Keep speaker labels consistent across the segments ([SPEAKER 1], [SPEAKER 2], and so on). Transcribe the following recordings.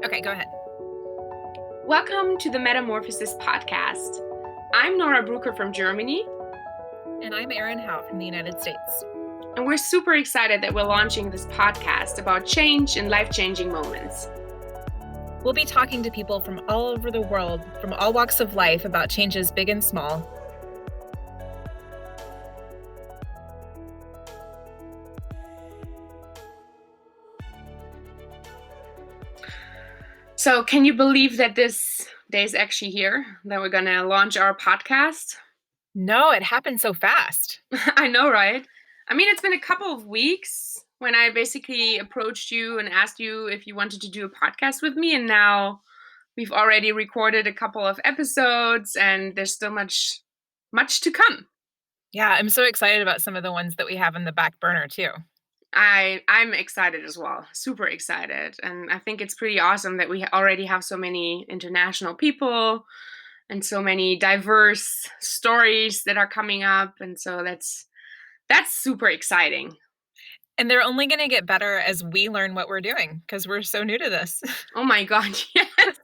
[SPEAKER 1] Okay, go ahead.
[SPEAKER 2] Welcome to the Metamorphosis Podcast. I'm Nora Brucker from Germany,
[SPEAKER 1] And I'm Erin Howe from the United States.
[SPEAKER 2] and we're super excited that we're launching this podcast about change and life-changing moments.
[SPEAKER 1] We'll be talking to people from all over the world, from all walks of life, about changes big and small.
[SPEAKER 2] So can you believe that this day is actually here, that we're going to launch our podcast?
[SPEAKER 1] No, it happened so fast.
[SPEAKER 2] I know, right? I mean, it's been a couple of weeks when I basically approached you and asked you if you wanted to do a podcast with me, and now we've already recorded a couple of episodes, and there's still much to come.
[SPEAKER 1] Yeah, I'm so excited about some of the ones that we have in the back burner too.
[SPEAKER 2] I'm excited as well, super excited, and I think it's pretty awesome that we already have so many international people and so many diverse stories that are coming up, and so that's super exciting.
[SPEAKER 1] And they're only going to get better as we learn what we're doing because we're so new to this.
[SPEAKER 2] Oh my God, yes.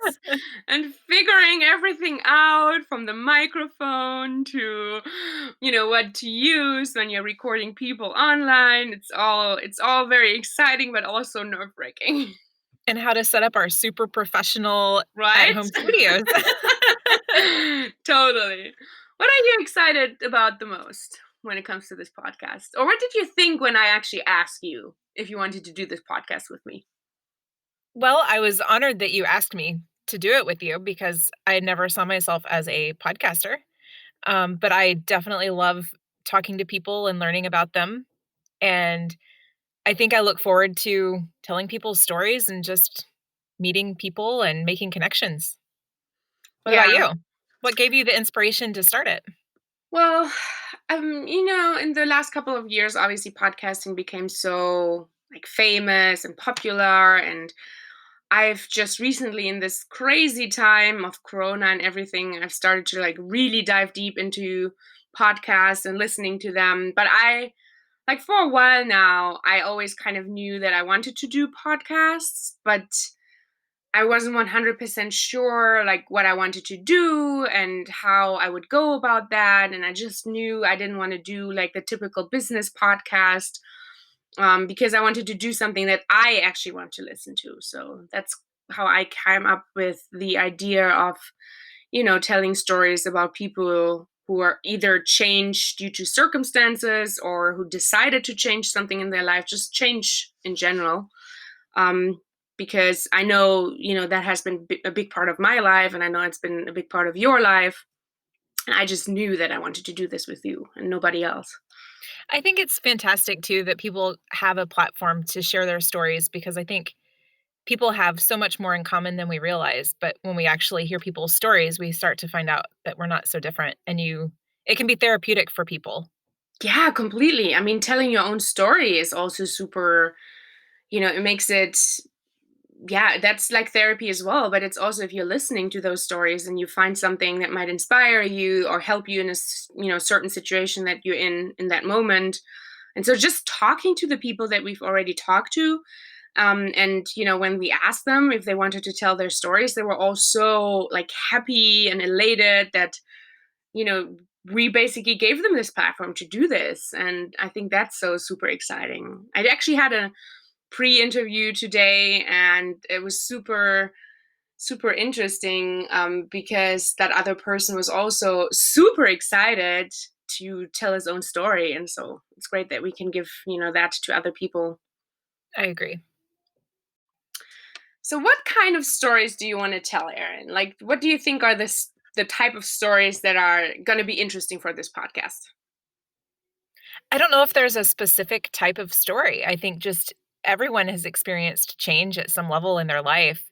[SPEAKER 2] And figuring everything out from the microphone to, what to use when you're recording people online. It's all very exciting, but also nerve-wracking.
[SPEAKER 1] And how to set up our super professional
[SPEAKER 2] Right?
[SPEAKER 1] at-home studios.
[SPEAKER 2] Totally. What are you excited about the most when it comes to this podcast? Or what did you think when I actually asked you if you wanted to do this podcast with me?
[SPEAKER 1] Well, I was honored that you asked me to do it with you because I never saw myself as a podcaster. But I definitely love talking to people and learning about them. And I think I look forward to telling people's stories and just meeting people and making connections. What about
[SPEAKER 2] Yeah.
[SPEAKER 1] you? What gave you the inspiration to start it?
[SPEAKER 2] Well, in the last couple of years, obviously podcasting became so like famous and popular, and I've just recently, in this crazy time of Corona and everything, I've started to like really dive deep into podcasts and listening to them. But like for a while now, I always kind of knew that I wanted to do podcasts, but I wasn't 100% sure like what I wanted to do and how I would go about that. And I just knew I didn't want to do like the typical business podcast, because I wanted to do something that I actually want to listen to. So that's how I came up with the idea of, telling stories about people who are either changed due to circumstances or who decided to change something in their life, just change in general. Um, because I know, that has been a big part of my life, and I know it's been a big part of your life. And I just knew that I wanted to do this with you and nobody else.
[SPEAKER 1] I think it's fantastic too that people have a platform to share their stories because I think people have so much more in common than we realize. But when we actually hear people's stories, we start to find out that we're not so different. And it can be therapeutic for people.
[SPEAKER 2] Yeah, completely. I mean, telling your own story is also super, it makes it, yeah, that's like therapy as well. But it's also if you're listening to those stories and you find something that might inspire you or help you in a, certain situation that you're in that moment. And so just talking to the people that we've already talked to, and when we asked them if they wanted to tell their stories, they were all so like happy and elated that we basically gave them this platform to do this. And I think that's so super exciting. I actually had a pre-interview today, and it was super super interesting, because that other person was also super excited to tell his own story. And so it's great that we can give that to other people.
[SPEAKER 1] I agree.
[SPEAKER 2] So what kind of stories do you want to tell, Erin? Like, what do you think are the type of stories that are going to be interesting for this podcast?
[SPEAKER 1] I don't know if there's a specific type of story. I think just everyone has experienced change at some level in their life.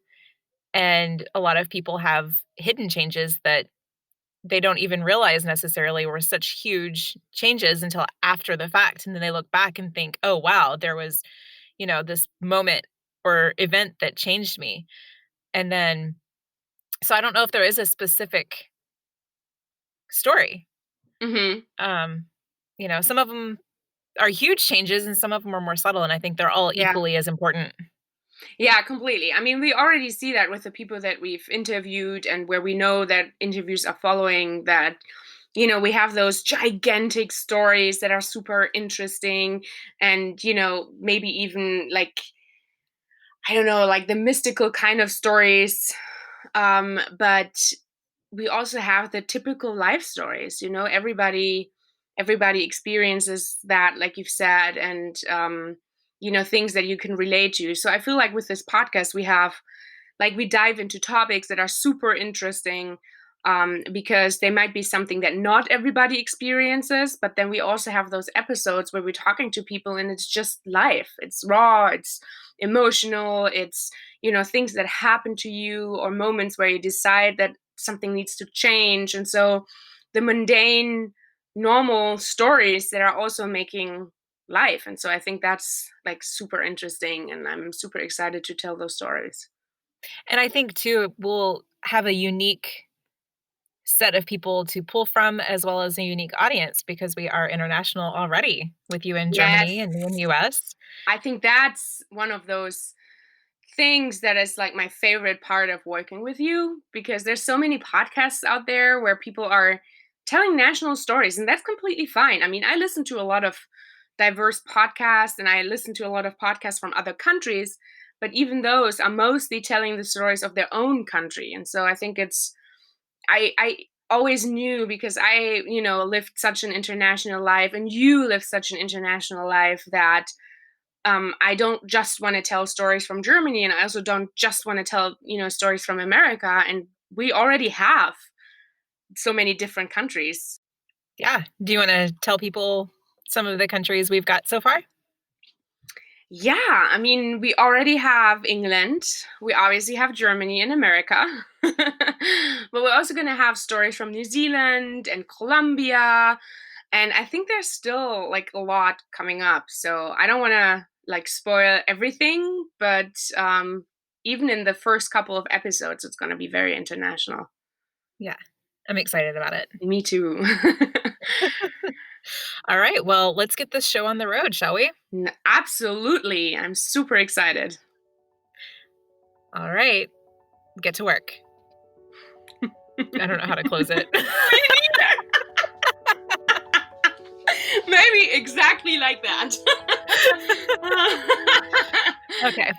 [SPEAKER 1] And a lot of people have hidden changes that they don't even realize necessarily were such huge changes until after the fact. And then they look back and think, oh, wow, there was, this moment or event that changed me. And then, so I don't know if there is a specific story.
[SPEAKER 2] Hmm.
[SPEAKER 1] Um, some of them are huge changes and some of them are more subtle. And I think they're all
[SPEAKER 2] Yeah.
[SPEAKER 1] equally as important.
[SPEAKER 2] Yeah, completely. I mean, we already see that with the people that we've interviewed and where we know that interviews are following that, we have those gigantic stories that are super interesting and, maybe even like, I don't know, like the mystical kind of stories. But we also have the typical life stories, everybody experiences that, like you've said, and things that you can relate to. So I feel like with this podcast we dive into topics that are super interesting, because they might be something that not everybody experiences, but then we also have those episodes where we're talking to people and it's just life. It's raw, it's emotional, it's things that happen to you or moments where you decide that something needs to change. And so the mundane, normal stories that are also making life. And so I think that's like super interesting, and I'm super excited to tell those stories.
[SPEAKER 1] And I think too, we'll have a unique set of people to pull from as well as a unique audience because we are international already with you in
[SPEAKER 2] Yes.
[SPEAKER 1] Germany and me in US.
[SPEAKER 2] I think that's one of those things that is like my favorite part of working with you, because there's so many podcasts out there where people are telling national stories, and that's completely fine. I mean, I listen to a lot of diverse podcasts and I listen to a lot of podcasts from other countries, but even those are mostly telling the stories of their own country. And so I think I always knew, because I, lived such an international life and you live such an international life, that I don't just want to tell stories from Germany, and I also don't just want to tell, stories from America. And we already have so many different countries.
[SPEAKER 1] Yeah. Do you want to tell people some of the countries we've got so far?
[SPEAKER 2] Yeah, I mean, we already have England. We obviously have Germany and America. But we're also going to have stories from New Zealand and Colombia. And I think there's still like a lot coming up. So I don't want to like spoil everything, but even in the first couple of episodes, it's going to be very international.
[SPEAKER 1] Yeah. I'm excited about it.
[SPEAKER 2] Me too.
[SPEAKER 1] All right. Well, let's get this show on the road, shall we?
[SPEAKER 2] Absolutely. I'm super excited.
[SPEAKER 1] All right. Get to work. I don't know how to close it.
[SPEAKER 2] Me neither. Maybe exactly like that.
[SPEAKER 1] Okay.